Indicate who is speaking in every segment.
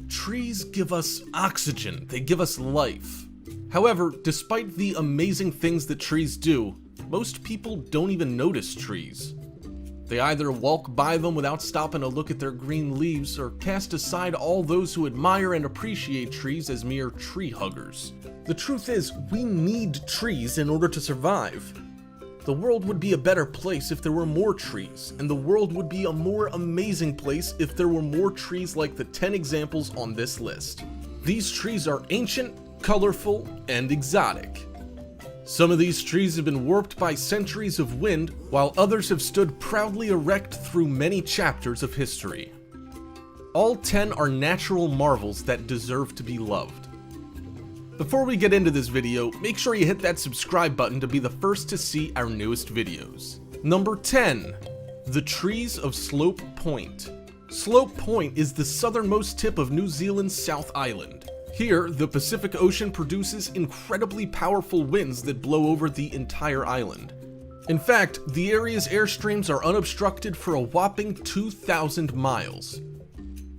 Speaker 1: Trees give us oxygen, they give us life. However, despite the amazing things that trees do, most people don't even notice trees. They either walk by them without stopping to look at their green leaves, or cast aside all those who admire and appreciate trees as mere tree huggers. The truth is, we need trees in order to survive. The world would be a better place if there were more trees, and the world would be a more amazing place if there were more trees like the 10 examples on this list. These trees are ancient, colorful, and exotic. Some of these trees have been warped by centuries of wind, while others have stood proudly erect through many chapters of history. All 10 are natural marvels that deserve to be loved. Before we get into this video, make sure you hit that subscribe button to be the first to see our newest videos. Number 10. The Trees of Slope Point. Slope Point is the southernmost tip of New Zealand's South Island. Here, the Pacific Ocean produces incredibly powerful winds that blow over the entire island. In fact, the area's airstreams are unobstructed for a whopping 2,000 miles.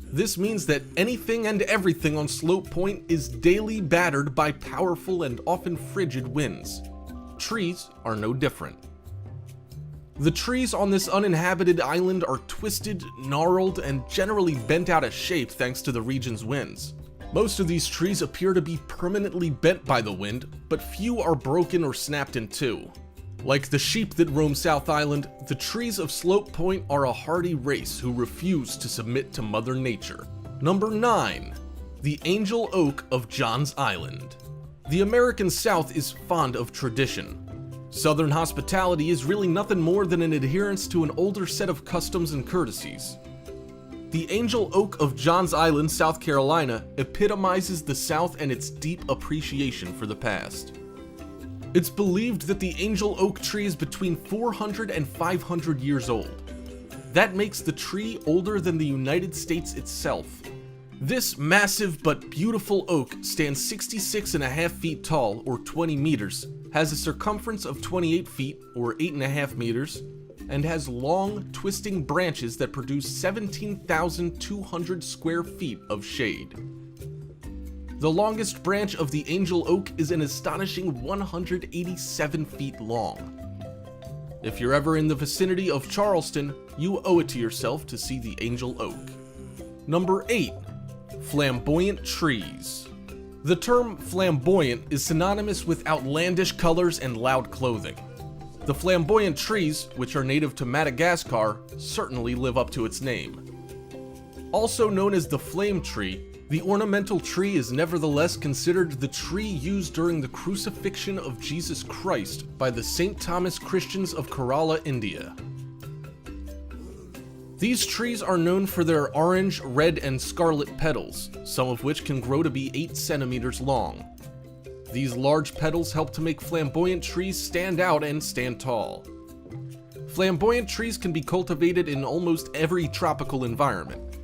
Speaker 1: This means that anything and everything on Slope Point is daily battered by powerful and often frigid winds. Trees are no different. The trees on this uninhabited island are twisted, gnarled, and generally bent out of shape thanks to the region's winds. Most of these trees appear to be permanently bent by the wind, but few are broken or snapped in two. Like the sheep that roam South Island, the trees of Slope Point are a hardy race who refuse to submit to Mother Nature. Number 9. The Angel Oak of Johns Island. The American South is fond of tradition. Southern hospitality is really nothing more than an adherence to an older set of customs and courtesies. The Angel Oak of Johns Island, South Carolina, epitomizes the South and its deep appreciation for the past. It's believed that the angel oak tree is between 400 and 500 years old. That makes the tree older than the United States itself. This massive but beautiful oak stands 66.5 feet tall, or 20 meters, has a circumference of 28 feet, or 8.5 meters, and has long, twisting branches that produce 17,200 square feet of shade. The longest branch of the angel oak is an astonishing 187 feet long. If you're ever in the vicinity of Charleston, you owe it to yourself to see the angel oak. Number 8. Flamboyant trees. The term flamboyant is synonymous with outlandish colors and loud clothing. The flamboyant trees, which are native to Madagascar, certainly live up to its name. Also known as the flame tree, the ornamental tree is nevertheless considered the tree used during the crucifixion of Jesus Christ by the St. Thomas Christians of Kerala, India. These trees are known for their orange, red, and scarlet petals, some of which can grow to be 8 centimeters long. These large petals help to make flamboyant trees stand out and stand tall. Flamboyant trees can be cultivated in almost every tropical environment.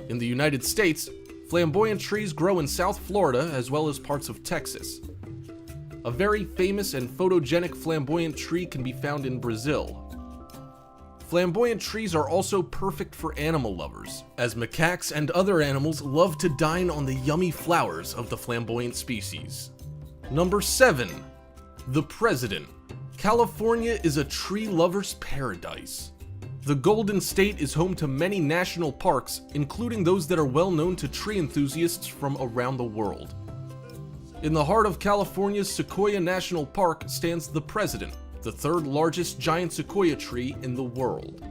Speaker 1: In the United States, flamboyant trees grow in South Florida as well as parts of Texas. A very famous and photogenic flamboyant tree can be found in Brazil. Flamboyant trees are also perfect for animal lovers, as macaques and other animals love to dine on the yummy flowers of the flamboyant species. Number 7. The President. California is a tree lover's paradise. The Golden State is home to many national parks, including those that are well known to tree enthusiasts from around the world. In the heart of California's Sequoia National Park stands the President, the third largest giant sequoia tree in the world.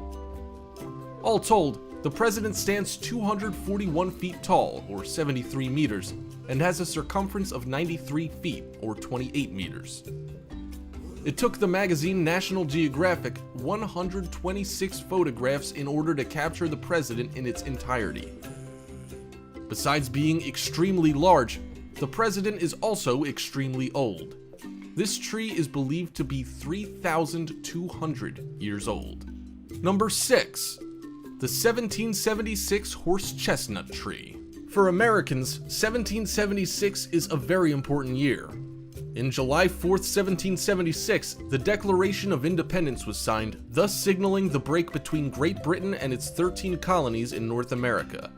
Speaker 1: All told, the President stands 241 feet tall, or 73 meters, and has a circumference of 93 feet, or 28 meters. It took the magazine National Geographic 126 photographs in order to capture the President in its entirety. Besides being extremely large, the President is also extremely old. This tree is believed to be 3,200 years old. Number 6. The 1776 horse chestnut tree. For Americans, 1776 is a very important year. In July 4th, 1776, the Declaration of Independence was signed, thus signaling the break between Great Britain and its 13 colonies in North America.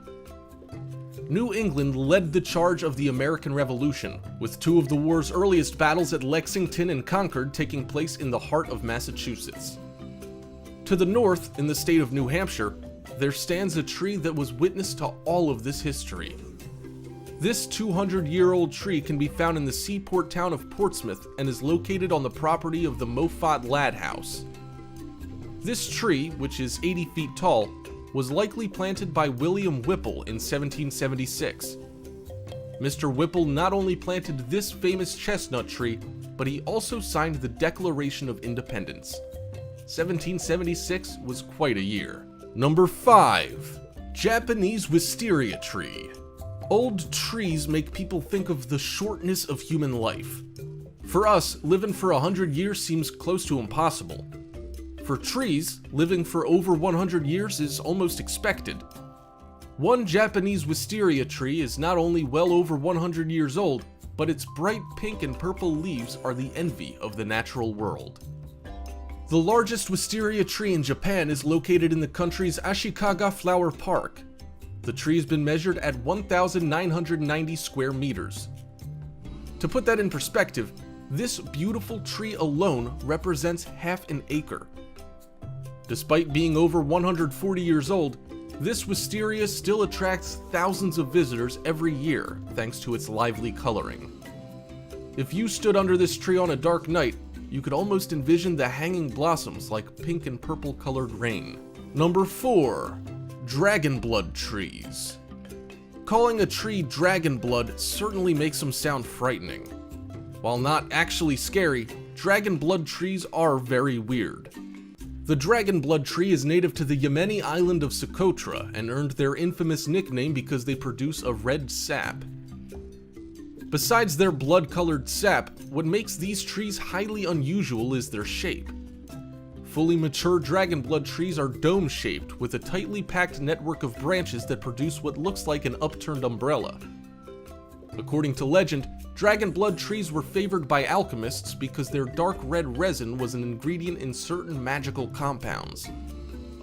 Speaker 1: New England led the charge of the American Revolution, with two of the war's earliest battles at Lexington and Concord taking place in the heart of Massachusetts. To the north, in the state of New Hampshire, there stands a tree that was witness to all of this history. This 200-year-old tree can be found in the seaport town of Portsmouth and is located on the property of the Moffat Ladd House. This tree, which is 80 feet tall, was likely planted by William Whipple in 1776. Mr. Whipple not only planted this famous chestnut tree, but he also signed the Declaration of Independence. 1776 was quite a year. Number 5. Japanese wisteria tree. Old trees make people think of the shortness of human life. For us, living for 100 years seems close to impossible. For trees, living for over 100 years is almost expected. One Japanese wisteria tree is not only well over 100 years old, but its bright pink and purple leaves are the envy of the natural world. The largest wisteria tree in Japan is located in the country's Ashikaga Flower Park. The tree has been measured at 1,990 square meters. To put that in perspective, this beautiful tree alone represents half an acre. Despite being over 140 years old, this wisteria still attracts thousands of visitors every year thanks to its lively coloring. If you stood under this tree on a dark night, you could almost envision the hanging blossoms like pink and purple colored rain. Number 4. Dragon blood trees. Calling a tree dragon blood certainly makes them sound frightening. While not actually scary, dragon blood trees are very weird. The dragon blood tree is native to the Yemeni island of Socotra and earned their infamous nickname because they produce a red sap. Besides their blood-colored sap, what makes these trees highly unusual is their shape. Fully mature dragon blood trees are dome-shaped with a tightly packed network of branches that produce what looks like an upturned umbrella. According to legend, dragon blood trees were favored by alchemists because their dark red resin was an ingredient in certain magical compounds.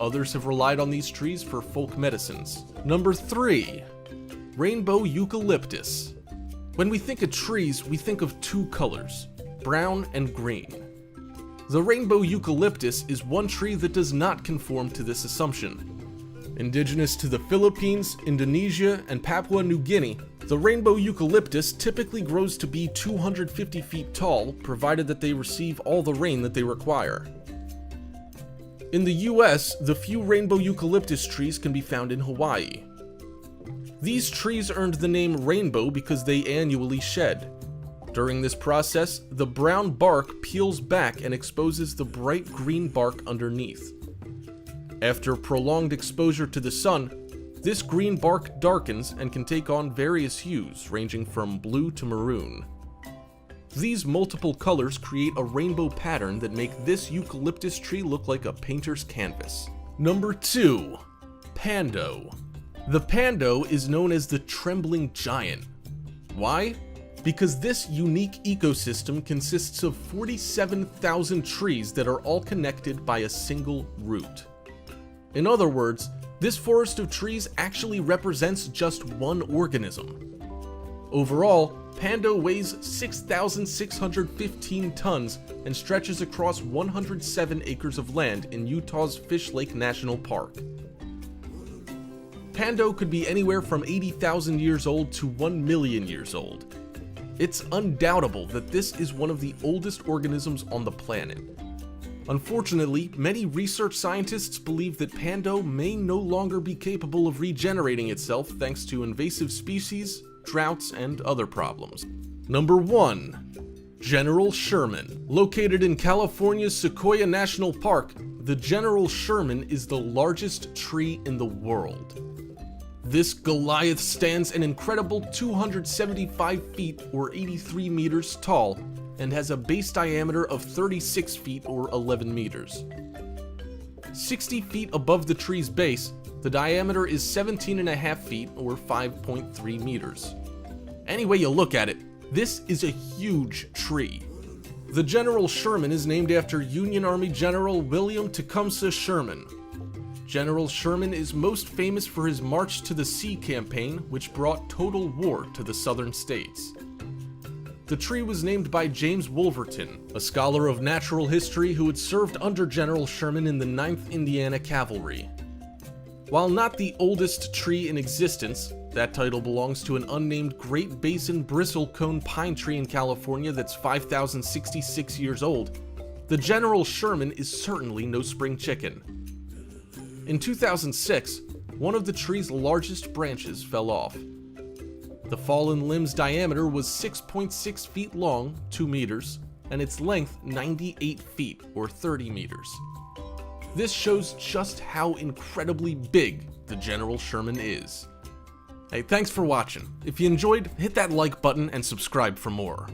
Speaker 1: Others have relied on these trees for folk medicines. Number 3. Rainbow eucalyptus. When we think of trees, we think of two colors, brown and green. The rainbow eucalyptus is one tree that does not conform to this assumption. Indigenous to the Philippines, Indonesia, and Papua New Guinea, the rainbow eucalyptus typically grows to be 250 feet tall, provided that they receive all the rain that they require. In the US, the few rainbow eucalyptus trees can be found in Hawaii. These trees earned the name rainbow because they annually shed. During this process, the brown bark peels back and exposes the bright green bark underneath. After prolonged exposure to the sun, this green bark darkens and can take on various hues, ranging from blue to maroon. These multiple colors create a rainbow pattern that make this eucalyptus tree look like a painter's canvas. Number 2. Pando. The pando is known as the trembling giant. Why? Because this unique ecosystem consists of 47,000 trees that are all connected by a single root. In other words, this forest of trees actually represents just one organism. Overall, Pando weighs 6,615 tons and stretches across 107 acres of land in Utah's Fish Lake National Park. Pando could be anywhere from 80,000 years old to 1 million years old. It's undoubtable that this is one of the oldest organisms on the planet. Unfortunately, many research scientists believe that Pando may no longer be capable of regenerating itself thanks to invasive species, droughts, and other problems. Number 1. General Sherman. Located in California's Sequoia National Park, the General Sherman is the largest tree in the world. This Goliath stands an incredible 275 feet or 83 meters tall and has a base diameter of 36 feet or 11 meters. 60 feet above the tree's base, the diameter is 17.5 feet or 5.3 meters. Any way you look at it, this is a huge tree. The General Sherman is named after Union Army General William Tecumseh Sherman. General Sherman is most famous for his March to the Sea campaign, which brought total war to the southern states. The tree was named by James Wolverton, a scholar of natural history who had served under General Sherman in the 9th Indiana Cavalry. While not the oldest tree in existence, that title belongs to an unnamed Great Basin bristlecone pine tree in California that's 5,066 years old, the General Sherman is certainly no spring chicken. In 2006, one of the tree's largest branches fell off. The fallen limb's diameter was 6.6 feet long, 2 meters, and its length 98 feet, or 30 meters. This shows just how incredibly big the General Sherman is. Hey, thanks for watching. If you enjoyed, hit that like button and subscribe for more.